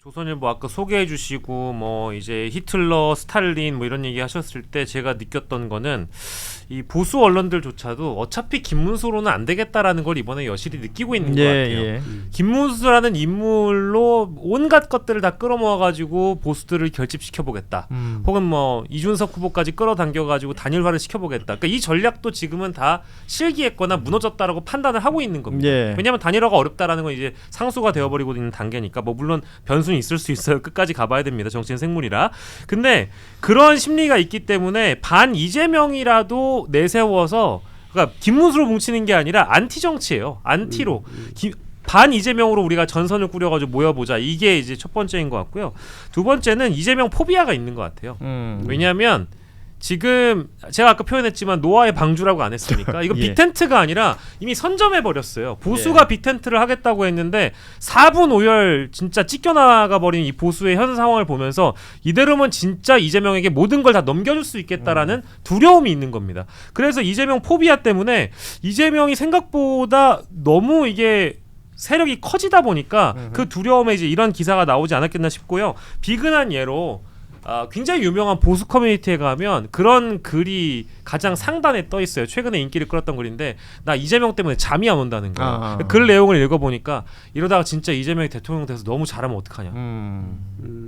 조선일보 아까 소개해주시고 뭐 이제 히틀러, 스탈린 뭐 이런 얘기 하셨을 때 제가 느꼈던 거는 이 보수 언론들조차도 어차피 김문수로는 안 되겠다라는 걸 이번에 여실히 느끼고 있는 것 같아요. 김문수라는 인물로 온갖 것들을 다 끌어모아가지고 보수들을 결집시켜보겠다. 혹은 뭐 이준석 후보까지 끌어당겨가지고 단일화를 시켜보겠다. 그러니까 이 전략도 지금은 다 실기했거나 무너졌다라고 판단을 하고 있는 겁니다. 왜냐하면 단일화가 어렵다라는 건 이제 상수가 되어버리고 있는 단계니까 뭐 물론 변수는 있을 수 있어요. 끝까지 가봐야 됩니다. 정치는 생물이라. 근데 그런 심리가 있기 때문에 반 이재명이라도 내세워서 그러니까 김문수로 뭉치는 게 아니라 안티 정치예요. 안티로 반 이재명으로 우리가 전선을 꾸려가지고 모여보자. 이게 이제 첫 번째인 것 같고요. 두 번째는 이재명 포비아가 있는 것 같아요. 왜냐하면 지금 제가 아까 표현했지만 노아의 방주라고 안 했습니까? 이거 빅텐트가 아니라 이미 선점해버렸어요. 보수가 빅텐트를 하겠다고 했는데 4분 5열 진짜 찢겨나가 버린 이 보수의 현 상황을 보면서 이대로면 진짜 이재명에게 모든 걸 다 넘겨줄 수 있겠다라는 두려움이 있는 겁니다. 그래서 이재명 포비아 때문에 이재명이 생각보다 너무 이게 세력이 커지다 보니까 그 두려움에 이제 이런 기사가 나오지 않았겠나 싶고요. 비근한 예로 굉장히 유명한 보수 커뮤니티에 가면 그런 글이 가장 상단에 떠 있어요. 최근에 인기를 끌었던 글인데 나 이재명 때문에 잠이 안 온다는 거예요. 글 내용을 읽어보니까 이러다가 진짜 이재명이 대통령 돼서 너무 잘하면 어떡하냐.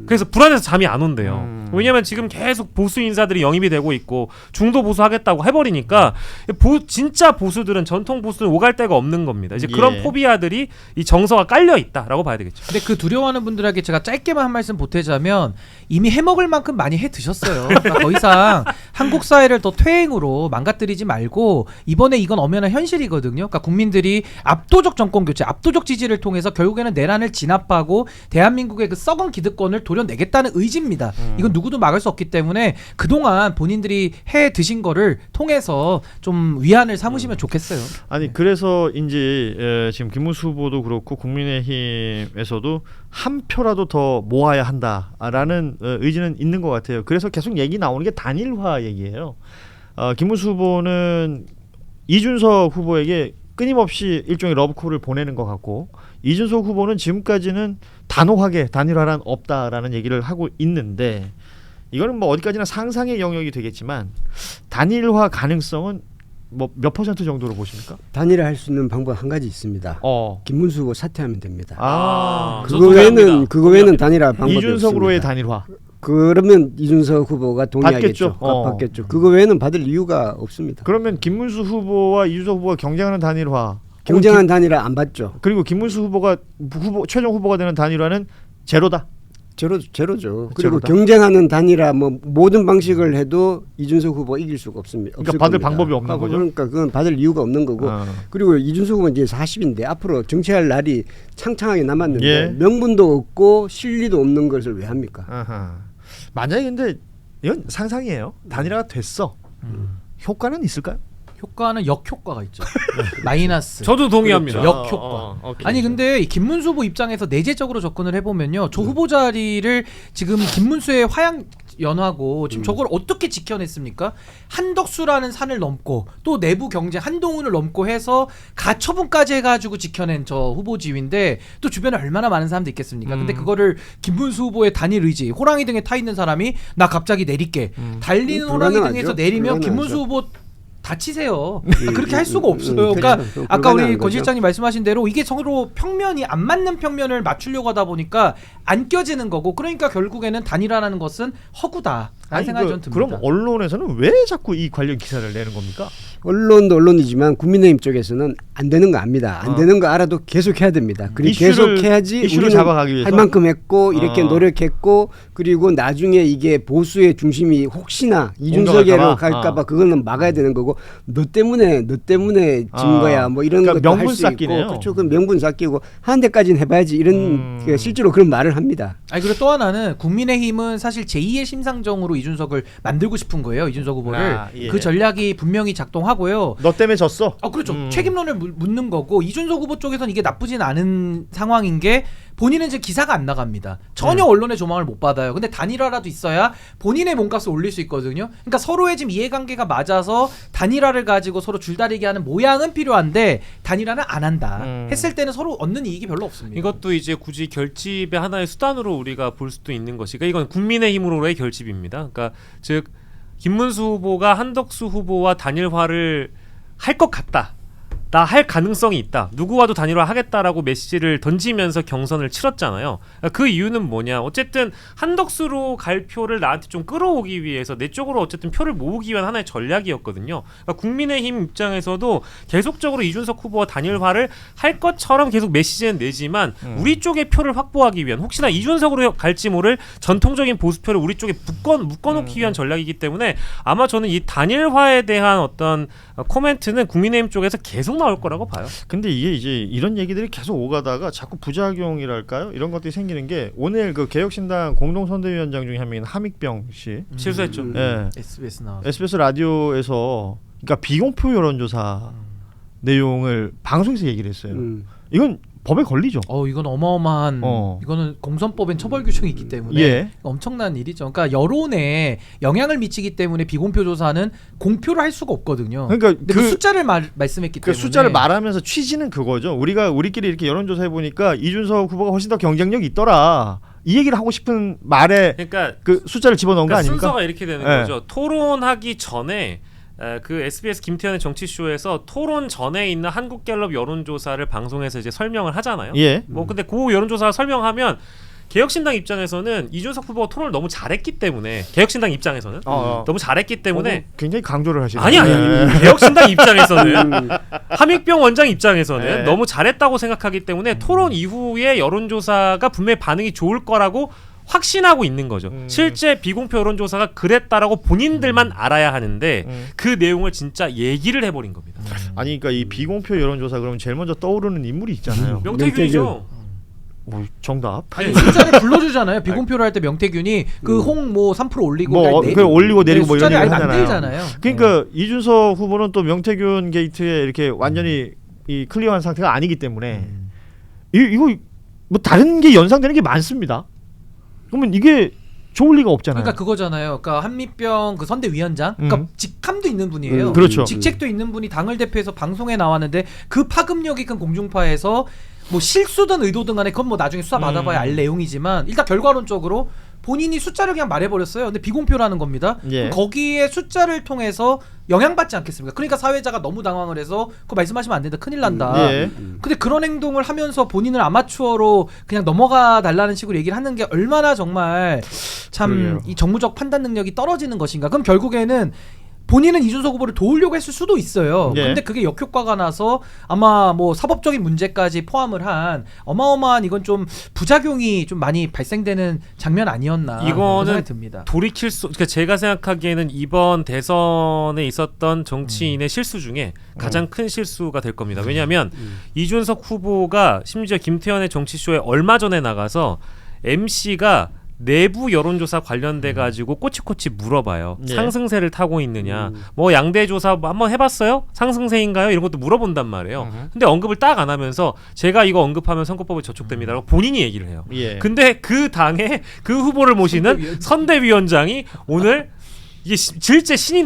그래서 불안해서 잠이 안 온대요. 왜냐면 지금 계속 보수 인사들이 영입이 되고 있고 중도 보수 하겠다고 해버리니까 진짜 보수들은 전통 보수는 오갈 데가 없는 겁니다. 이제 그런 포비아들이 이 정서가 깔려 있다라고 봐야 되겠죠. 근데 그 두려워하는 분들에게 제가 짧게만 한 말씀 보태자면 이미 해먹을 만큼 많이 해 드셨어요. 그러니까 더 이상 한국 사회를 더 퇴행으로 망가뜨리지 말고 이번에 이건 엄연한 현실이거든요. 그러니까 국민들이 압도적 정권 교체, 압도적 지지를 통해서 결국에는 내란을 진압하고 대한민국의 그 썩은 기득권을 도려내겠다는 의지입니다. 이건 누구도 막을 수 없기 때문에 그동안 본인들이 해 드신 거를 통해서 좀 위안을 삼으시면 좋겠어요. 아니 그래서 이제 지금 김문수 후보도 그렇고 국민의힘에서도 한 표라도 더 모아야 한다라는 의지는 있는 것 같아요. 그래서 계속 얘기 나오는 게 단일화 얘기예요. 김문수 후보는 이준석 후보에게 끊임없이 일종의 러브콜을 보내는 것 같고 이준석 후보는 지금까지는 단호하게 단일화란 없다라는 얘기를 하고 있는데 이거는 뭐 어디까지나 상상의 영역이 되겠지만 단일화 가능성은 뭐 몇 퍼센트 정도로 보십니까? 단일화할 수 있는 방법 한 가지 있습니다. 김문수 후보 사퇴하면 됩니다. 그거 외에는 단일화 방법이 이준석으로의 없습니다. 단일화. 그러면 이준석 후보가 동의하겠죠. 받겠죠. 그거 외에는 받을 이유가 없습니다. 그러면 김문수 후보와 이준석 후보가 경쟁하는 단일화, 경쟁한 단일화 안 받죠. 그리고 김문수 후보가 최종 후보가 되는 단일화는 제로다. 제로죠. 그리고 경쟁하는 단일화 뭐 모든 방식을 해도 이준석 후보 이길 수가 없습니다. 그러니까 받을 방법이 없는 거죠. 그러니까 그건 받을 이유가 없는 거고. 그리고 이준석 후보는 이제 40인데 앞으로 정치할 날이 창창하게 남았는데 명분도 없고 실리도 없는 것을 왜 합니까? 만약에 근데 이건 상상이에요. 단일화가 됐어. 효과는 있을까요? 효과는 역효과가 있죠. 마이너스. 저도 동의합니다. 역효과. 아니 근데 이 김문수 후보 입장에서 내재적으로 접근을 해보면요. 저 후보 자리를 지금 김문수의 화양 연하고 지금 저걸 어떻게 지켜냈습니까? 한덕수라는 산을 넘고 또 내부 경쟁 한동훈을 넘고 해서 가처분까지 해가지고 지켜낸 저 후보 지위인데 또 주변에 얼마나 많은 사람들 있겠습니까? 근데 그거를 김문수 후보의 단일 의지 호랑이 등에 타 있는 사람이 나 갑자기 내릴게 달리는 호랑이 등에서 내리면 김문수 후보 다치세요. 그렇게 할 수가 없어요. 그러니까 아까 우리 권 실장님 말씀하신 대로 이게 서로 평면이 안 맞는 평면을 맞추려고 하다 보니까 안 껴지는 거고 그러니까 결국에는 단일화라는 것은 허구다. 라는 생각이 좀 듭니다. 그럼 언론에서는 왜 자꾸 이 관련 기사를 내는 겁니까? 언론도 언론이지만 국민의힘 쪽에서는 안 되는 거 압니다. 안 되는 거 알아도 계속 해야 됩니다. 그리고 계속 해야지 우리는 잡아가기 위해서? 할 만큼 했고 이렇게 노력했고 그리고 나중에 이게 보수의 중심이 혹시나 이준석으로 갈까봐 그거는 막아야 되는 거고 너 때문에 진 거야 뭐 이런 그러니까 것도 할 수 있고 그렇죠. 그 명분 쌓기고 하는 데까지는 해봐야지 이런 실제로 그런 말을 합니다. 아니 그리고 또 하나는 국민의힘은 사실 제2의 심상정으로 이준석을 만들고 싶은 거예요. 이준석 후보를. 그 전략이 분명히 작동하고요. 너 때문에 졌어? 그렇죠. 책임론을 묻는 거고 이준석 후보 쪽에서는 이게 나쁘진 않은 상황인 게 본인은 지금 기사가 안 나갑니다. 전혀 언론의 조망을 못 받아요. 근데 단일화라도 있어야 본인의 몸값을 올릴 수 있거든요. 그러니까 서로의 지금 이해관계가 맞아서 단일화를 가지고 서로 줄다리기 하는 모양은 필요한데 단일화는 안 한다. 했을 때는 서로 얻는 이익이 별로 없습니다. 이것도 이제 굳이 결집의 하나의 수단으로 우리가 볼 수도 있는 것이, 그러니까 이건 국민의힘으로의 결집입니다. 그러니까 즉 김문수 후보가 한덕수 후보와 단일화를 할 것 같다. 나 할 가능성이 있다. 누구와도 단일화 하겠다라고 메시지를 던지면서 경선을 치렀잖아요. 그 이유는 뭐냐? 어쨌든 한덕수로 갈 표를 나한테 좀 끌어오기 위해서 내 쪽으로 어쨌든 표를 모으기 위한 하나의 전략이었거든요. 그러니까 국민의힘 입장에서도 계속적으로 이준석 후보와 단일화를 할 것처럼 계속 메시지는 내지만 우리 쪽의 표를 확보하기 위한, 혹시나 이준석으로 갈지 모를 전통적인 보수표를 우리 쪽에 묶어놓기 위한 전략이기 때문에 아마 저는 이 단일화에 대한 어떤 코멘트는 국민의힘 쪽에서 계속 나올 거라고 봐요. 근데 이게 이제 이런 얘기들이 계속 오가다가 자꾸 부작용이랄까요? 이런 것들이 생기는 게 오늘 그 개혁신당 공동선대위원장 중에 한 명인 함익병 씨 실수했죠. 예. SBS 나 SBS 라디오에서 그러니까 비공표 여론조사 내용을 방송에서 얘기를 했어요. 이건 법에 걸리죠. 이건 어마어마한 이거는 공선법엔 처벌 규정이 있기 때문에 예. 엄청난 일이죠. 그러니까 여론에 영향을 미치기 때문에 비공표 조사는 공표를 할 수가 없거든요. 그러니까 근데 그 숫자를 말씀했기 그 때문에 숫자를 말하면서 취지는 그거죠. 우리끼리 이렇게 여론조사 해 보니까 이준석 후보가 훨씬 더 경쟁력이 있더라. 이 얘기를 하고 싶은 말에 그러니까 그 숫자를 집어넣은 거 아닙니까? 순서가 이렇게 되는 네. 거죠. 토론하기 전에 그 SBS 김태현의 정치쇼에서 토론 전에 있는 한국갤럽 여론조사를 방송에서 이제 설명을 하잖아요. 예. 뭐 근데 그 여론조사 설명하면 개혁신당 입장에서는 이준석 후보가 토론을 너무 잘했기 때문에, 개혁신당 입장에서는 너무 잘했기 때문에 굉장히 강조를 하시네요. 아니 개혁신당 입장에서는 함익병 원장 입장에서는 네. 너무 잘했다고 생각하기 때문에 토론 이후에 여론조사가 분명히 반응이 좋을 거라고 확신하고 있는 거죠. 실제 비공표 여론조사가 그랬다라고 본인들만 알아야 하는데 그 내용을 진짜 얘기를 해버린 겁니다. 아니 그러니까 이 비공표 여론조사 그러면 제일 먼저 떠오르는 인물이 있잖아요. 명태균이죠. 정답. 아니 숫자를 불러주잖아요. 비공표를 할 때 명태균이 그 홍 뭐 3% 올리고 뭐 그 올리고 내리고 뭐 이런 숫자를 얘기 아예 하잖아요. 만들잖아요. 그러니까 이준석 후보는 또 명태균 게이트에 이렇게 완전히 이 클리어한 상태가 아니기 때문에 이거 뭐 다른 게 연상되는 게 많습니다. 그러면 이게 좋을 리가 없잖아요. 그러니까 그거잖아요. 그러니까 한미병 그 선대위원장, 그러니까 직함도 있는 분이에요. 그렇죠. 직책도 있는 분이 당을 대표해서 방송에 나왔는데 그 파급력이 큰 공중파에서 뭐 실수든 의도든 간에 그건 뭐 나중에 수사 받아봐야 알 내용이지만 일단 결과론적으로 본인이 숫자를 그냥 말해버렸어요. 근데 비공표라는 겁니다. 예. 거기에 숫자를 통해서 영향받지 않겠습니까? 그러니까 사회자가 너무 당황을 해서 그거 말씀하시면 안 된다. 큰일 난다. 예. 근데 그런 행동을 하면서 본인을 아마추어로 그냥 넘어가 달라는 식으로 얘기를 하는 게 얼마나 정말 참 그러게요. 이 정무적 판단 능력이 떨어지는 것인가. 그럼 결국에는 본인은 이준석 후보를 도우려고 했을 수도 있어요. 예. 근데 그게 역효과가 나서 아마 뭐 사법적인 문제까지 포함을 한 어마어마한 이건 좀 부작용이 좀 많이 발생되는 장면 아니었나 그런 이거는 생각이 듭니다. 돌이킬 수, 그러니까 제가 생각하기에는 이번 대선에 있었던 정치인의 실수 중에 가장 큰 실수가 될 겁니다. 왜냐하면 이준석 후보가 심지어 김태현의 정치쇼에 얼마 전에 나가서 MC가 내부 여론조사 관련돼 가지고 꼬치꼬치 물어봐요. 예. 상승세를 타고 있느냐, 뭐 양대 조사 뭐 한번 해봤어요? 상승세인가요? 이런 것도 물어본단 말이에요. 근데 언급을 딱 안 하면서 제가 이거 언급하면 선거법에 저촉됩니다라고 본인이 얘기를 해요. 예. 근데 그 당에 그 후보를 모시는 선대위원장이 오늘 이게 실제 신이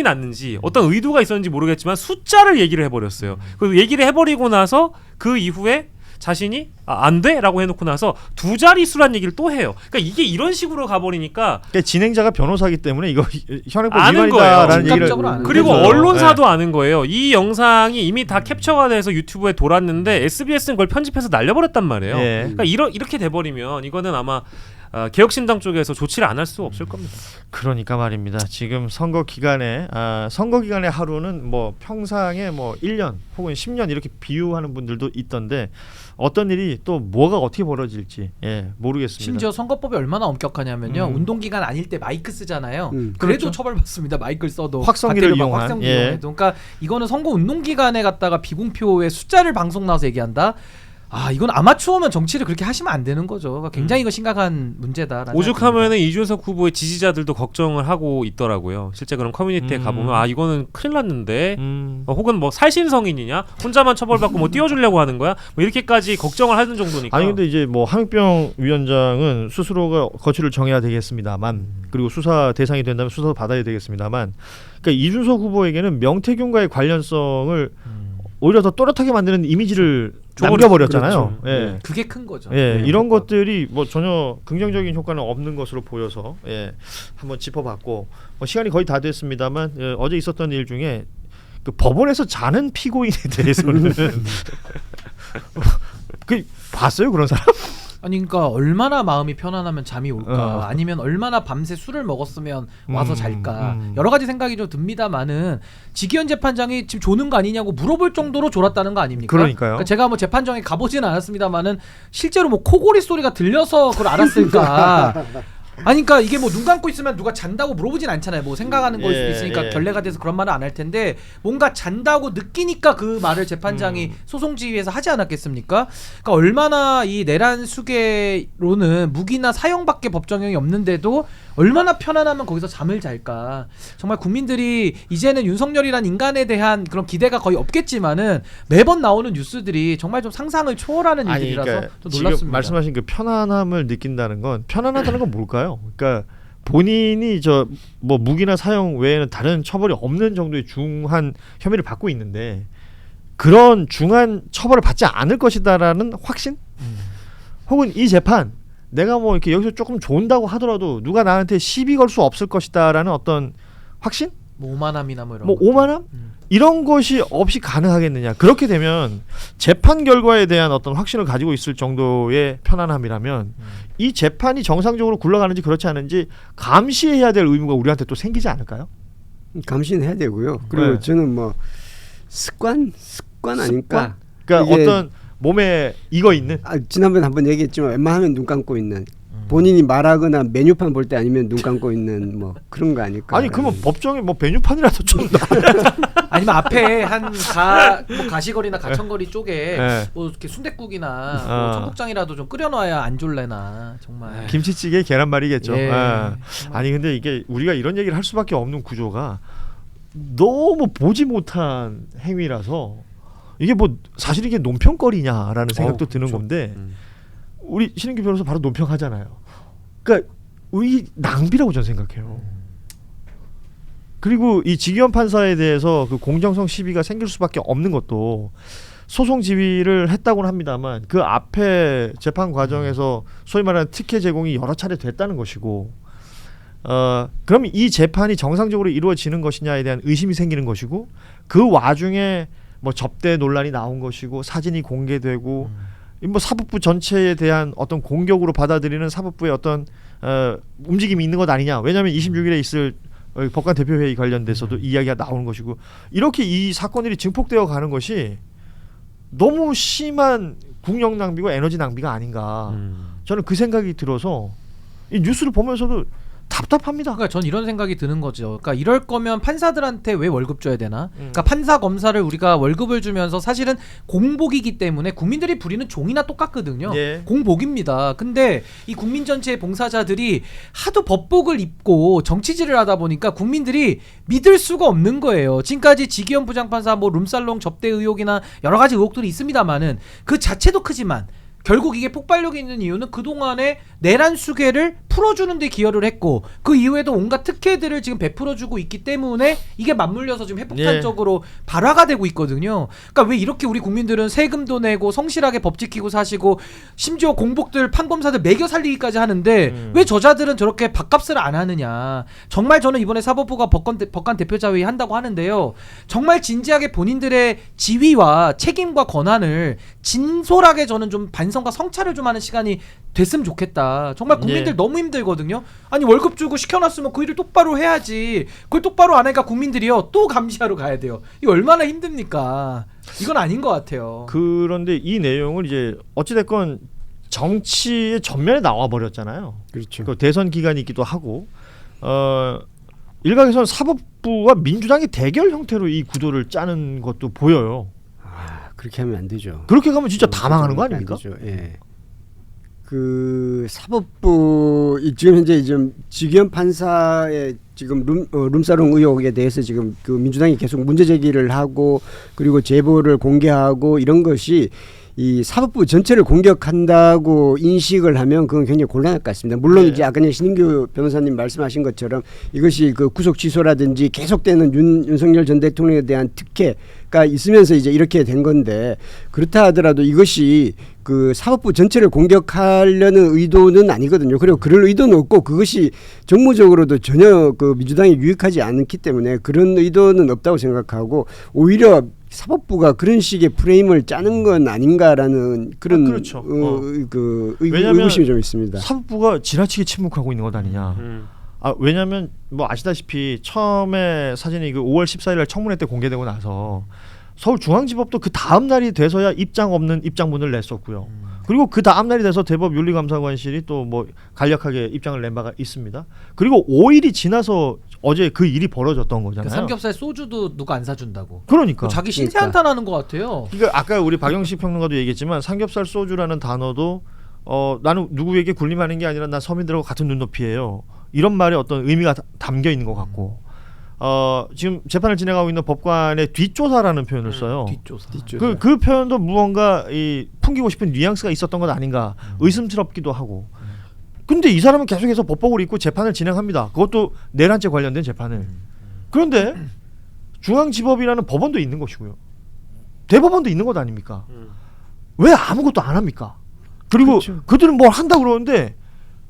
났는지 어떤 의도가 있었는지 모르겠지만 숫자를 얘기를 해버렸어요. 그 얘기를 해버리고 나서 그 이후에 자신이 안 돼라고 해놓고 나서 두 자릿수란 얘기를 또 해요. 그러니까 이게 이런 식으로 가버리니까 그러니까 진행자가 변호사기 때문에 이거 현행법 아는 위반이다라는 거예요. 얘기를 즉각적으로 아는 그리고 그렇죠. 언론사도 아는 거예요. 이 영상이 이미 다 캡처가 돼서 유튜브에 돌았는데 SBS는 그걸 편집해서 날려버렸단 말이에요. 예. 그러니까 이렇게 돼버리면 이거는 아마 개혁신당 쪽에서 조치를 안 할 수 없을 겁니다. 그러니까 말입니다. 지금 선거 기간에 하루는 뭐 평상에 뭐 1년 혹은 10년 이렇게 비유하는 분들도 있던데 어떤 일이 또 뭐가 어떻게 벌어질지 모르겠습니다. 심지어 선거법이 얼마나 엄격하냐면요. 운동기간 아닐 때 마이크 쓰잖아요. 그래도 그렇죠. 처벌받습니다. 마이크를 써도. 확성기를 밭대를 막 이용한. 확성기 예. 이용해도. 그러니까 이거는 선거 운동기간에 갔다가 비공표의 숫자를 방송 나와서 얘기한다. 이건 아마추어면 정치를 그렇게 하시면 안 되는 거죠. 그러니까 굉장히 이거 심각한 문제다. 오죽하면은 이준석 후보의 지지자들도 걱정을 하고 있더라고요. 실제 그런 커뮤니티에 가보면 이거는 큰일 났는데 혹은 뭐 살신성인이냐 혼자만 처벌받고 뭐 띄워주려고 하는 거야 뭐 이렇게까지 걱정을 하는 정도니까. 아니 근데 이제 뭐 함익병 위원장은 스스로가 거취를 정해야 되겠습니다만 그리고 수사 대상이 된다면 수사도 받아야 되겠습니다만 그러니까 이준석 후보에게는 명태균과의 관련성을 오히려 더 또렷하게 만드는 이미지를 남겨버렸잖아요. 그렇죠. 예. 그게 큰 거죠. 예, 이런 것들이 뭐 전혀 긍정적인 효과는 없는 것으로 보여서 한번 짚어봤고 시간이 거의 다 됐습니다만 어제 있었던 일 중에 그 법원에서 자는 피고인에 대해서는 그 봤어요 그런 사람? 아니 그러니까 얼마나 마음이 편안하면 잠이 올까 아니면 얼마나 밤새 술을 먹었으면 와서 잘까 여러 가지 생각이 좀 듭니다만은 지기현 재판장이 지금 조는 거 아니냐고 물어볼 정도로 졸았다는 거 아닙니까? 그러니까요. 제가 뭐 재판정에 가보지는 않았습니다만은 실제로 뭐 코골이 소리가 들려서 그걸 알았을까? 아니 그러니까 이게 뭐 눈 감고 있으면 누가 잔다고 물어보진 않잖아요. 뭐 생각하는 걸 수도 있으니까 결례가 돼서 그런 말은 안 할 텐데 뭔가 잔다고 느끼니까 그 말을 재판장이 소송지휘에서 하지 않았겠습니까? 그러니까 얼마나 이 내란 수계로는 무기나 사형밖에 법정형이 없는데도 얼마나 편안하면 거기서 잠을 잘까? 정말 국민들이 이제는 윤석열이란 인간에 대한 그런 기대가 거의 없겠지만은 매번 나오는 뉴스들이 정말 좀 상상을 초월하는 일들이라서 그러니까 좀 지금 놀랍습니다. 말씀하신 그 편안함을 느낀다는 건 편안하다는 건 뭘까요? 그러니까 본인이 저 뭐 무기나 사형 외에는 다른 처벌이 없는 정도의 중한 혐의를 받고 있는데 그런 중한 처벌을 받지 않을 것이다라는 확신? 혹은 이 재판 내가 뭐 이렇게 여기서 조금 좋은다고 하더라도 누가 나한테 시비 걸 수 없을 것이다라는 어떤 확신? 뭐 오만함이나 뭐 이런 뭐 오만함? 이런 것이 없이 가능하겠느냐. 그렇게 되면 재판 결과에 대한 어떤 확신을 가지고 있을 정도의 편안함이라면 이 재판이 정상적으로 굴러가는지 그렇지 않은지 감시해야 될 의무가 우리한테 또 생기지 않을까요? 감시는 해야 되고요. 그리고 저는 뭐 습관 아닐까? 그러니까 어떤 몸에 익어 있는 지난번에 한번 얘기했지만 웬만하면 눈 감고 있는 본인이 말하거나 메뉴판 볼 때 아니면 눈 감고 있는 뭐 그런 거 아닐까? 아니 그러면 법정에 뭐 메뉴판이라도 좀 아니면 앞에 한 뭐 가시거리나 가천거리 쪽에 뭐 이렇게 순댓국이나 뭐 청국장이라도 좀 끓여놔야 안 졸래나 정말. 김치찌개 계란말이겠죠. 예. 아니 근데 이게 우리가 이런 얘기를 할 수밖에 없는 구조가 너무 보지 못한 행위라서 이게 뭐 사실 이게 논평거리냐라는 생각도 드는 그렇죠. 건데 우리 신인규 변호사 바로 논평하잖아요. 그러니까 이 낭비라고 저는 생각해요. 그리고 이 지기현 판사에 대해서 그 공정성 시비가 생길 수밖에 없는 것도 소송 지휘를 했다고는 합니다만 그 앞에 재판 과정에서 소위 말하는 특혜 제공이 여러 차례 됐다는 것이고 그럼 이 재판이 정상적으로 이루어지는 것이냐에 대한 의심이 생기는 것이고 그 와중에 뭐 접대 논란이 나온 것이고 사진이 공개되고 뭐 사법부 전체에 대한 어떤 공격으로 받아들이는 사법부의 어떤 움직임이 있는 것 아니냐. 왜냐하면 26일에 있을 법관 대표회의 관련돼서도 이야기가 나오는 것이고 이렇게 이 사건들이 증폭되어 가는 것이 너무 심한 국력 낭비고 에너지 낭비가 아닌가. 저는 그 생각이 들어서 이 뉴스를 보면서도 답답합니다. 그러니까 전 이런 생각이 드는 거죠. 그러니까 이럴 거면 판사들한테 왜 월급 줘야 되나? 그러니까 판사 검사를 우리가 월급을 주면서 사실은 공복이기 때문에 국민들이 부리는 종이나 똑같거든요. 예. 공복입니다. 근데 이 국민 전체의 봉사자들이 하도 법복을 입고 정치질을 하다 보니까 국민들이 믿을 수가 없는 거예요. 지금까지 지기현 부장판사 뭐 룸살롱 접대 의혹이나 여러 가지 의혹들이 있습니다만은 그 자체도 크지만 결국 이게 폭발력이 있는 이유는 그동안의 내란 수괴를 풀어주는 데 기여를 했고 그 이후에도 온갖 특혜들을 지금 베풀어주고 있기 때문에 이게 맞물려서 지금 핵폭탄적으로 발화가 되고 있거든요. 그러니까 왜 이렇게 우리 국민들은 세금도 내고 성실하게 법 지키고 사시고 심지어 공복들 판검사들 매겨 살리기까지 하는데 왜 저자들은 저렇게 밥값을 안 하느냐. 정말 저는 이번에 사법부가 법관 대표자회의 한다고 하는데요. 정말 진지하게 본인들의 지위와 책임과 권한을 진솔하게 저는 좀 반성과 성찰을 좀 하는 시간이 됐으면 좋겠다. 정말 국민들 너무 힘들거든요. 아니 월급 주고 시켜놨으면 그 일을 똑바로 해야지. 그걸 똑바로 안 하니까 국민들이요 또 감시하러 가야 돼요. 이거 얼마나 힘듭니까? 이건 아닌 것 같아요. 그런데 이 내용을 이제 어찌됐건 정치의 전면에 나와 버렸잖아요. 그렇죠. 그 대선 기간이기도 하고 일각에서는 사법부와 민주당이 대결 형태로 이 구도를 짜는 것도 보여요. 그렇게 하면 안 되죠. 그렇게 가면 진짜 다 망하는 거 아닙니까? 안 되죠. 예. 그 사법부 지금 현재 좀 지기현 판사의 지금 룸사롱 의혹에 대해서 지금 그 민주당이 계속 문제 제기를 하고 그리고 제보를 공개하고 이런 것이 이 사법부 전체를 공격한다고 인식을 하면 그건 굉장히 곤란할 것 같습니다. 물론 네. 이제 아까 신인규 변호사님 말씀하신 것처럼 이것이 그 구속 취소라든지 계속되는 윤석열 전 대통령에 대한 특혜가 있으면서 이제 이렇게 된 건데 그렇다 하더라도 이것이 그 사법부 전체를 공격하려는 의도는 아니거든요. 그리고 그럴 의도는 없고 그것이 정무적으로도 전혀 그 민주당에 유익하지 않기 때문에 그런 의도는 없다고 생각하고 오히려 사법부가 그런 식의 프레임을 짜는 건 아닌가라는 그런 그렇죠. 그 왜냐하면 의구심이 좀 있습니다. 사법부가 지나치게 침묵하고 있는 것 아니냐. 왜냐하면 뭐 아시다시피 처음에 사진이 그 5월 14일 날 청문회 때 공개되고 나서 서울중앙지법도 그 다음 날이 돼서야 입장 없는 입장문을 냈었고요. 그리고 그 다음 날이 돼서 대법 윤리감사관실이 또 뭐 간략하게 입장을 낸 바가 있습니다. 그리고 5일이 지나서 어제 그 일이 벌어졌던 거잖아요. 그 삼겹살 소주도 누가 안 사준다고. 그러니까. 자기 신세 한탄하는 것 같아요. 그러니까 아까 우리 박영식 평론가도 얘기했지만 삼겹살 소주라는 단어도 나는 누구에게 군림하는 게 아니라 난 서민들하고 같은 눈높이에요. 이런 말에 어떤 의미가 담겨 있는 것 같고 지금 재판을 진행하고 있는 법관의 뒷조사라는 표현을 써요. 뒷조사. 그 표현도 무언가 풍기고 싶은 뉘앙스가 있었던 것 아닌가 의심스럽기도 하고. 근데 이 사람은 계속해서 법복을 입고 재판을 진행합니다. 그것도 내란죄 관련된 재판을. 그런데 중앙지법이라는 법원도 있는 것이고요. 대법원도 있는 것 아닙니까? 왜 아무것도 안 합니까? 그리고 그렇죠. 그들은 뭘 한다고 그러는데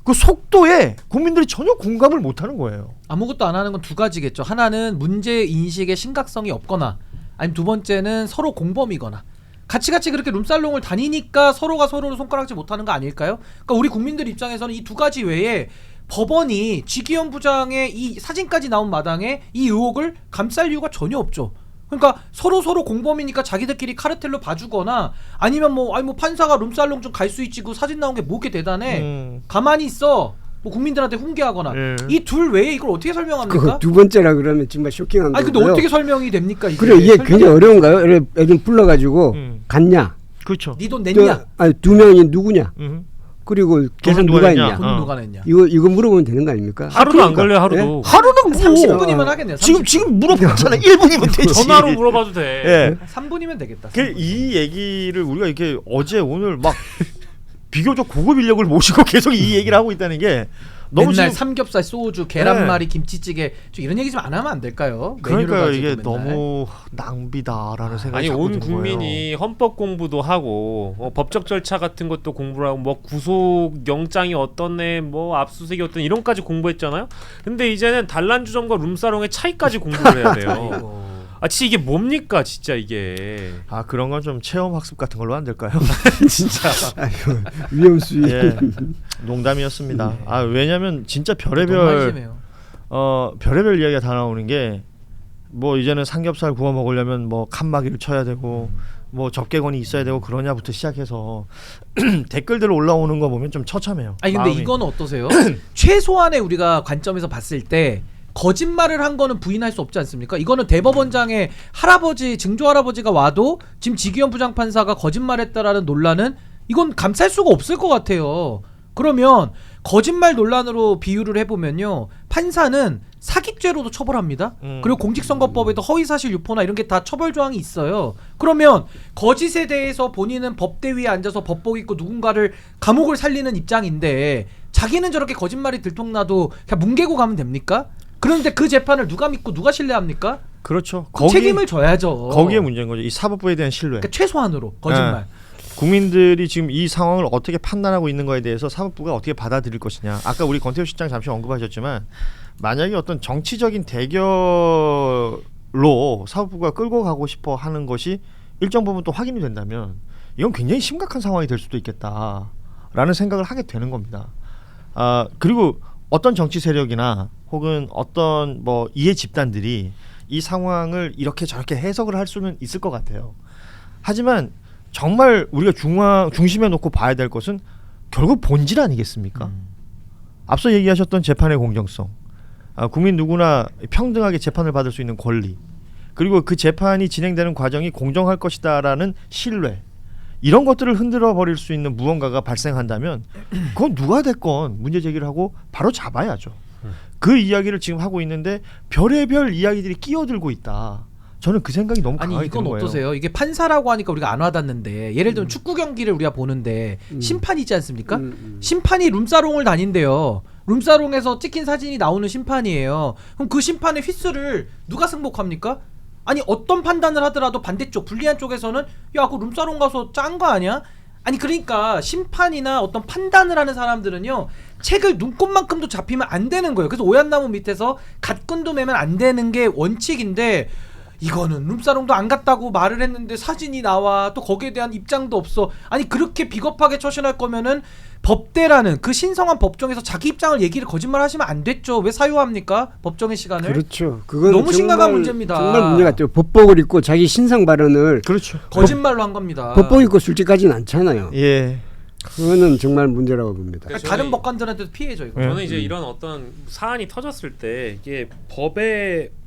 그 속도에 국민들이 전혀 공감을 못하는 거예요. 아무것도 안 하는 건 두 가지겠죠. 하나는 문제 인식의 심각성이 없거나 아니면 두 번째는 서로 공범이거나 같이 그렇게 룸살롱을 다니니까 서로가 서로를 손가락질 못하는 거 아닐까요? 그러니까 우리 국민들 입장에서는 이 두 가지 외에 법원이 지기현 부장의 이 사진까지 나온 마당에 이 의혹을 감쌀 이유가 전혀 없죠. 그러니까 서로 공범이니까 자기들끼리 카르텔로 봐주거나 아니면 뭐 판사가 룸살롱 좀 갈 수 있지 그 사진 나온 게 뭐게 대단해 가만히 있어 뭐 국민들한테 훈계하거나 예. 이 둘 외에 이걸 어떻게 설명합니까? 그거 두 번째라 그러면 정말 쇼킹한 아니 근데 거고요. 어떻게 설명이 됩니까 이게? 그래 이게 굉장히 어려운가요? 애좀 불러가지고 갔냐? 그렇죠. 네 돈 냈냐? 아니 두 명이 누구냐? 그리고 계산 누가 누가 냈냐? 했냐? 돈 누가 냈냐? 이거 물어보면 되는 거 아닙니까? 하루도 안 걸려요. 하루도. 네? 하루는 뭐 30분이면 하겠네요. 30분. 지금 물어봤잖아. 1분이면 되지. 전화로 물어봐도 돼. 예. 3분이면 되겠다. 이 얘기를 우리가 이렇게 어제 오늘 막 비교적 고급 인력을 모시고 계속 이 얘기를 하고 있다는 게 너무 맨날 지금 삼겹살, 소주, 계란말이, 김치찌개 좀 이런 얘기 좀 안 하면 안 될까요? 메뉴를 그러니까 가지고 이게 맨날. 너무 낭비다라는 생각이 아니 자꾸 온 드는 거예요. 국민이 헌법 공부도 하고 법적 절차 같은 것도 공부를 하고 뭐 구속 영장이 어떠네 뭐 압수수색이 어떤 이런까지 공부했잖아요. 근데 이제는 단란주점과 룸사롱의 차이까지 공부를 해야 돼요. 아이고. 진짜 이게 뭡니까 진짜 이게. 그런 건 좀 체험 학습 같은 걸로 안 될까요? 진짜. 위험수위. 예. 농담이었습니다. 왜냐면 진짜 너무 별의별 한심해요. 별의별 이야기가 다 나오는 게 뭐 이제는 삼겹살 구워 먹으려면 뭐 칸막이를 쳐야 되고 뭐 접객원이 있어야 되고 그러냐부터 시작해서 댓글들 올라오는 거 보면 좀 처참해요. 아니 근데 마음이. 이거는 어떠세요? 최소한의 우리가 관점에서 봤을 때 거짓말을 한 거는 부인할 수 없지 않습니까? 이거는 대법원장의 할아버지 증조 할아버지가 와도 지금 지기현 부장판사가 거짓말했다라는 논란은 이건 감쌀 수가 없을 것 같아요. 그러면 거짓말 논란으로 비유를 해보면요, 판사는 사기죄로도 처벌합니다. 그리고 공직선거법에도 허위사실 유포나 이런 게 다 처벌 조항이 있어요. 그러면 거짓에 대해서 본인은 법대 위에 앉아서 법복 입고 누군가를 감옥을 살리는 입장인데 자기는 저렇게 거짓말이 들통나도 그냥 뭉개고 가면 됩니까? 그런데 그 재판을 누가 믿고 누가 신뢰합니까? 그렇죠. 그 책임을 져야죠. 거기에 문제인 거죠. 이 사법부에 대한 신뢰. 그러니까 최소한으로 거짓말. 국민들이 지금 이 상황을 어떻게 판단하고 있는 거에 대해서 사법부가 어떻게 받아들일 것이냐. 아까 우리 권태우 실장 잠시 언급하셨지만 만약에 어떤 정치적인 대결로 사법부가 끌고 가고 싶어 하는 것이 일정 부분 또 확인이 된다면 이건 굉장히 심각한 상황이 될 수도 있겠다라는 생각을 하게 되는 겁니다. 그리고 어떤 정치 세력이나 혹은 어떤 뭐 이해 집단들이 이 상황을 이렇게 저렇게 해석을 할 수는 있을 것 같아요. 하지만 정말 우리가 중심에 놓고 봐야 될 것은 결국 본질 아니겠습니까? 앞서 얘기하셨던 재판의 공정성, 국민 누구나 평등하게 재판을 받을 수 있는 권리, 그리고 그 재판이 진행되는 과정이 공정할 것이다라는 신뢰, 이런 것들을 흔들어 버릴 수 있는 무언가가 발생한다면 그건 누가 됐건 문제 제기를 하고 바로 잡아야죠. 그 이야기를 지금 하고 있는데 별의별 이야기들이 끼어들고 있다. 저는 그 생각이 너무 아니 강하게 이건 드는 거예요. 어떠세요? 이게 판사라고 하니까 우리가 안 와닿는데 예를 들면 축구 경기를 우리가 보는데 심판이지 않습니까? 심판이 룸사롱을 다닌대요. 룸사롱에서 찍힌 사진이 나오는 심판이에요. 그럼 그 심판의 휘스를 누가 승복합니까? 아니 어떤 판단을 하더라도 반대쪽 불리한 쪽에서는 야 그 룸사롱 가서 짠 거 아니야? 아니 그러니까 심판이나 어떤 판단을 하는 사람들은요 책을 눈곱만큼도 잡히면 안 되는 거예요. 그래서 오얏나무 밑에서 갓끈도 매면 안 되는 게 원칙인데 이거는 룸사롱도 안 갔다고 말을 했는데 사진이 나와 또 거기에 대한 입장도 없어. 아니 그렇게 비겁하게 처신할 거면은 법대라는 그 신성한 법정에서 자기 입장을 얘기를 거짓말 하시면 안 됐죠. 왜 사유합니까? 법정의 시간을. 그렇죠. 그건 너무 심각한 문제입니다. 정말 문제 같아요. 법복을 입고 자기 신상 발언을 그렇죠. 거짓말로 한 겁니다. 법복 입고 솔직하지는 않잖아요. 예. 그거는 정말 문제라고 봅니다. 그러니까 다른 법관들한테도 피해죠 이거. 저는 이제 이런 어떤 사안이 터졌을 때 이게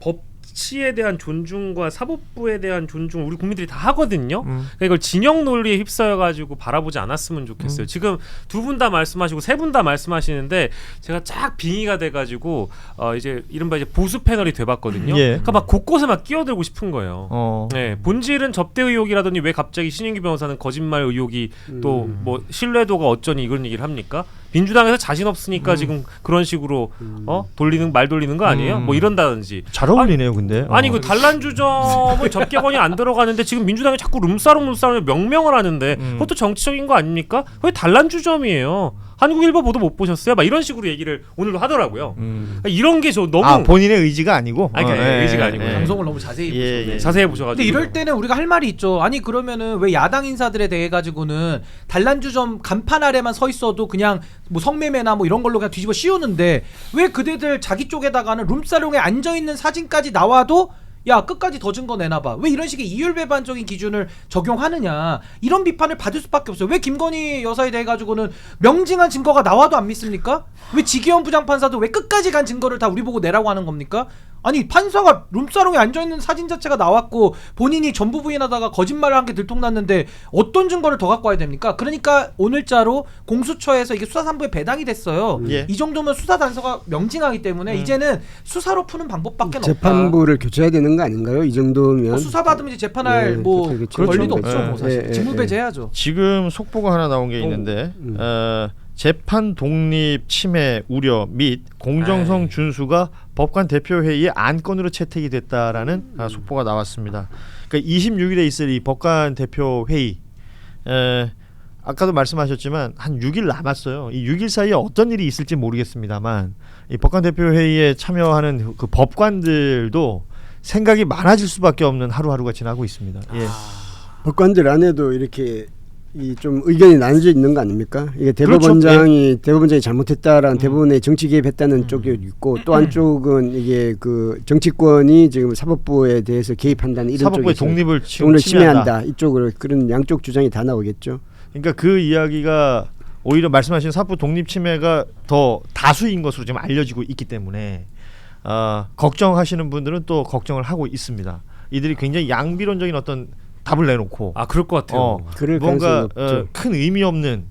법치에 대한 존중과 사법부에 대한 존중 우리 국민들이 다 하거든요. 그러니까 이걸 진영 논리에 휩싸여 가지고 바라보지 않았으면 좋겠어요. 지금 두 분 다 말씀하시고 세 분 다 말씀하시는데 제가 쫙 빙의가 돼 가지고 이제 이른바 이제 보수 패널이 돼봤거든요. 예. 그러니까 막 곳곳에 막 끼어들고 싶은 거예요. 네, 본질은 접대 의혹이라더니 왜 갑자기 신인규 변호사는 거짓말 의혹이 또 뭐 신뢰도가 어쩌니 이런 얘기를 합니까? 민주당에서 자신 없으니까 지금 그런 식으로 돌리는 말 돌리는 거 아니에요? 뭐 이런다든지. 잘 어울리네요, 근데. 아니 그 단란주점은 접객원이 안 들어가는데 지금 민주당이 자꾸 룸사롱 명명을 하는데 그것도 정치적인 거 아닙니까? 왜 단란주점이에요? 한국일보 보도 못 보셨어요? 막 이런 식으로 얘기를 오늘도 하더라고요. 그러니까 이런 게 저 너무 본인의 의지가 아니고. 아니, 그러니까 의지가 아니고 방송을 너무 자세히 보셔. 예. 자세히 보셔가지고. 근데 이럴 때는 우리가 할 말이 있죠. 아니 그러면은 왜 야당 인사들에 대해 가지고는 단란주점 간판 아래만 서 있어도 그냥 뭐 성매매나 뭐 이런 걸로 그냥 뒤집어 씌우는데 왜 그대들 자기 쪽에다가는 룸사롱에 앉아 있는 사진까지 나와도 야 끝까지 더 증거 내놔봐. 왜 이런 식의 이율배반적인 기준을 적용하느냐. 이런 비판을 받을 수밖에 없어요. 왜 김건희 여사에 대해 가지고는 명징한 증거가 나와도 안 믿습니까? 왜 지기현 부장판사도 왜 끝까지 간 증거를 다 우리 보고 내라고 하는 겁니까? 아니 판사가 룸사롱에 앉아있는 사진 자체가 나왔고 본인이 전부 부인하다가 거짓말을 한 게 들통났는데 어떤 증거를 더 갖고 와야 됩니까? 그러니까 오늘자로 공수처에서 이게 수사산부에 배당이 됐어요. 예. 이 정도면 수사 단서가 명징하기 때문에 이제는 수사로 푸는 방법밖에 없다. 재판부를 교체해야 되는 거 아닌가요? 이 정도면 수사 받으면 이제 재판할 네, 뭐 그렇죠. 권리도 그렇죠. 없죠. 뭐 사실 예, 직무배제해야죠. 지금 속보가 하나 나온 게 있는데 재판 독립 침해 우려 및 공정성 준수가 법관 대표회의의 안건으로 채택이 됐다라는 속보가 나왔습니다. 그러니까 26일에 있을 이 법관 대표회의 아까도 말씀하셨지만 한 6일 남았어요. 이 6일 사이에 어떤 일이 있을지 모르겠습니다만 이 법관 대표회의에 참여하는 그 법관들도 생각이 많아질 수밖에 없는 하루하루가 지나고 있습니다. 예. 법관들 안에도 이렇게 이 좀 의견이 나눠져 있는 거 아닙니까? 이게 대법원장이 잘못했다라는 대법원에 정치 개입했다는 쪽이 있고 또 한쪽은 이게 그 정치권이 지금 사법부에 대해서 개입한다는 이런 사법부의 쪽에서 독립을 침해한다 이쪽으로 그런 양쪽 주장이 다 나오겠죠. 그러니까 그 이야기가 오히려 말씀하신 사법부 독립 침해가 더 다수인 것으로 지금 알려지고 있기 때문에 걱정하시는 분들은 또 걱정을 하고 있습니다. 이들이 굉장히 양비론적인 어떤 답을 내놓고 그럴 것 같아요. 그럴 뭔가 가능성이 높죠. 큰 의미 없는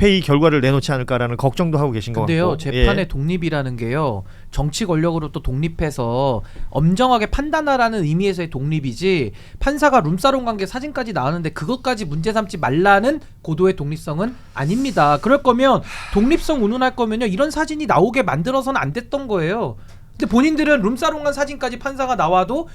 회의 결과를 내놓지 않을까라는 걱정도 하고 계신 것 근데요 같고. 재판의 독립이라는 게요 정치 권력으로 또 독립해서 엄정하게 판단하라는 의미에서의 독립이지 판사가 룸사롱 관계 사진까지 나왔는데 그것까지 문제 삼지 말라는 고도의 독립성은 아닙니다. 그럴 거면 독립성 운운할 거면요 이런 사진이 나오게 만들어서는 안 됐던 거예요. 근데 본인들은 룸사롱 간 사진까지 판사가 나와도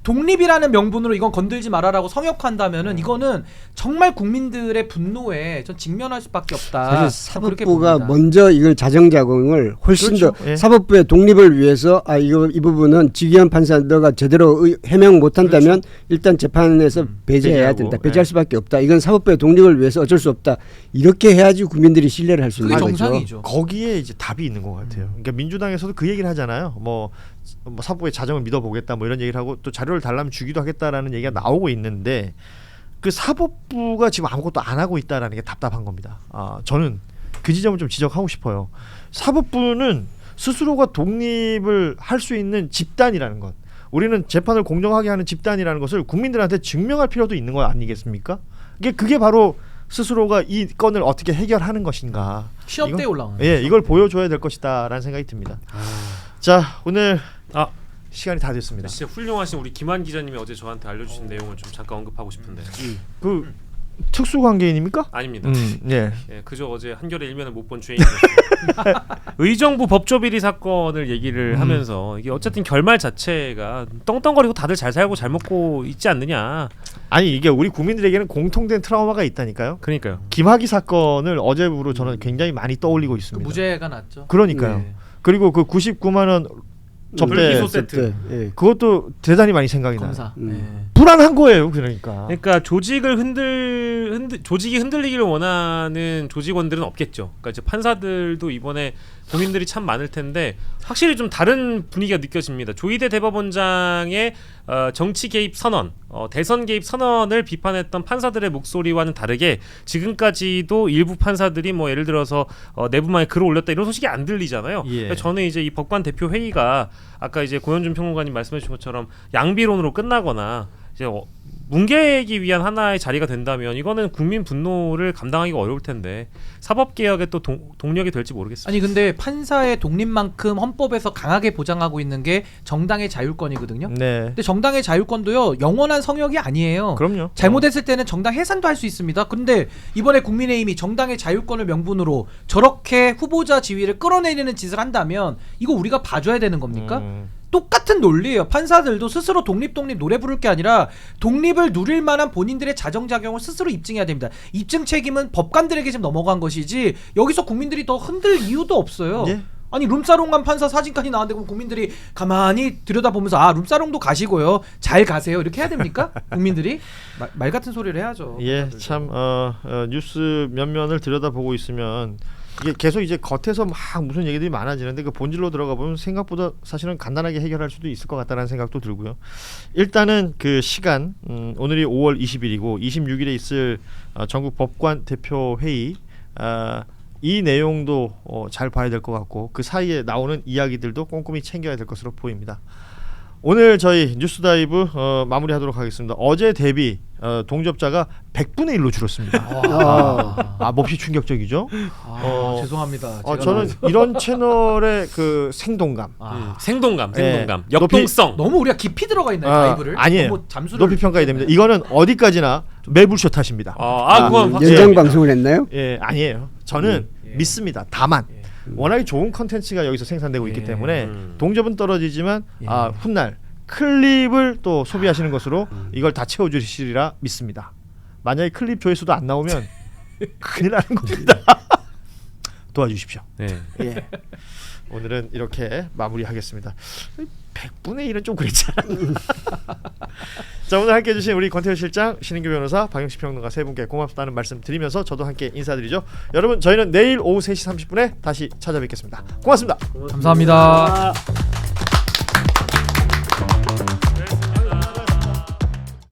독립이라는 명분으로 이건 건들지 말아라고 성역한다면은 이거는 정말 국민들의 분노에 전 직면할 수밖에 없다. 사실 그렇게 사법부가 봅니다. 먼저 이걸 자정작용을 훨씬 그렇죠. 더 예. 사법부의 독립을 위해서 이 부분은 지기현 판사 너가 제대로 해명 못한다면 일단 재판에서 배제해야 배제하고, 된다. 예. 배제할 수밖에 없다. 이건 사법부의 독립을 위해서 어쩔 수 없다. 이렇게 해야지 국민들이 신뢰를 할 수 그게 있는 거죠. 정상이죠. 거기에 이제 답이 있는 것 같아요. 그러니까 민주당에서도 그 얘기를 하잖아요. 뭐 사법부의 자정을 믿어보겠다 뭐 이런 얘기를 하고 또 자료를 달라면 주기도 하겠다라는 얘기가 나오고 있는데 그 사법부가 지금 아무것도 안 하고 있다라는 게 답답한 겁니다. 저는 그 지점을 좀 지적하고 싶어요. 사법부는 스스로가 독립을 할 수 있는 집단이라는 것, 우리는 재판을 공정하게 하는 집단이라는 것을 국민들한테 증명할 필요도 있는 거 아니겠습니까? 그게 바로 스스로가 이 건을 어떻게 해결하는 것인가. 시험 때 올라오는. 예, 이걸 보여줘야 될 것이다라는 생각이 듭니다. 자, 오늘 시간이 다 됐습니다. 진짜 훌륭하신 우리 김한 기자님이 어제 저한테 알려주신 내용을 좀 잠깐 언급하고 싶은데 그 특수관계인입니까? 아닙니다. 예. 예, 그저 어제 한겨레 일면을 못 본 죄인이었어요. 의정부 법조비리 사건을 얘기를 하면서 이게 어쨌든 결말 자체가 떵떵거리고 다들 잘 살고 잘 먹고 있지 않느냐. 아니 이게 우리 국민들에게는 공통된 트라우마가 있다니까요. 그러니까요. 김학의 사건을 어제부로 저는 굉장히 많이 떠올리고 그 있습니다. 무죄가 났죠. 그러니까요. 네. 그리고 그 99만 원 접대 불기소 세트. 예. 그것도 대단히 많이 생각이 나요. 검사. 네. 불안한 거예요, 그러니까. 그러니까 조직을 조직이 흔들리기를 원하는 조직원들은 없겠죠. 그러니까 이제 판사들도 이번에 고민들이 참 많을 텐데 확실히 좀 다른 분위기가 느껴집니다. 조희대 대법원장의 정치 개입 선언, 대선 개입 선언을 비판했던 판사들의 목소리와는 다르게 지금까지도 일부 판사들이 뭐 예를 들어서 내부만에 글을 올렸다 이런 소식이 안 들리잖아요. 예. 그러니까 저는 이제 이 법관 대표 회의가 아까 이제 고현준 평론가님 말씀해주신 것처럼 양비론으로 끝나거나 이제 뭉개기 위한 하나의 자리가 된다면 이거는 국민 분노를 감당하기가 어려울 텐데 사법개혁의 또 동력이 될지 모르겠습니다. 아니 근데 판사의 독립만큼 헌법에서 강하게 보장하고 있는 게 정당의 자율권이거든요. 네. 근데 정당의 자율권도요 영원한 성역이 아니에요. 그럼요. 잘못했을 때는 정당 해산도 할 수 있습니다. 그런데 이번에 국민의힘이 정당의 자율권을 명분으로 저렇게 후보자 지위를 끌어내리는 짓을 한다면 이거 우리가 봐줘야 되는 겁니까? 똑같은 논리예요. 판사들도 스스로 독립 노래 부를 게 아니라 독립을 누릴 만한 본인들의 자정작용을 스스로 입증해야 됩니다. 입증 책임은 법관들에게 지금 넘어간 것이지 여기서 국민들이 더 흔들 이유도 없어요. 예? 아니 룸사롱 판사 사진까지 나왔는데 그럼 국민들이 가만히 들여다보면서 룸사롱도 가시고요. 잘 가세요. 이렇게 해야 됩니까? 국민들이? 말 같은 소리를 해야죠. 예, 참 뉴스 몇 면을 들여다보고 있으면 이게 계속 이제 겉에서 막 무슨 얘기들이 많아지는데 그 본질로 들어가 보면 생각보다 사실은 간단하게 해결할 수도 있을 것 같다는 생각도 들고요. 일단은 그 시간 오늘이 5월 20일이고 26일에 있을 전국 법관 대표 회의 이 내용도 잘 봐야 될 것 같고 그 사이에 나오는 이야기들도 꼼꼼히 챙겨야 될 것으로 보입니다. 오늘 저희 뉴스다이브 마무리하도록 하겠습니다. 어제 대비 동접자가 100분의 1로 줄었습니다. 몹시 충격적이죠. 죄송합니다. 저는 이런 채널의 그 생동감, 생동감, 예. 역동성. 너무 우리가 깊이 들어가 있나요, 다이브를? 아니에요. 너무 잠수를 높이 평가해야 됩니다. 이거는 어디까지나 매불쇼 탓입니다. 그건 확실히 연장 방송을 했나요? 예, 아니에요. 저는 믿습니다. 다만 워낙에 좋은 컨텐츠가 여기서 생산되고 있기 때문에 동접은 떨어지지만 훗날 클립을 또 소비하시는 것으로 이걸 다 채워주시리라 믿습니다. 만약에 클립 조회수도 안 나오면 큰일 나는 겁니다. 도와주십시오. 네. 예. 오늘은 이렇게 마무리하겠습니다. 100분의 1은 좀 그랬지 않았나. 자, 오늘 함께해 주신 우리 권태현 실장, 신인규 변호사, 박영식 평론가 세 분께 고맙다는 말씀 드리면서 저도 함께 인사드리죠. 여러분 저희는 내일 오후 3시 30분에 다시 찾아뵙겠습니다. 고맙습니다. 감사합니다.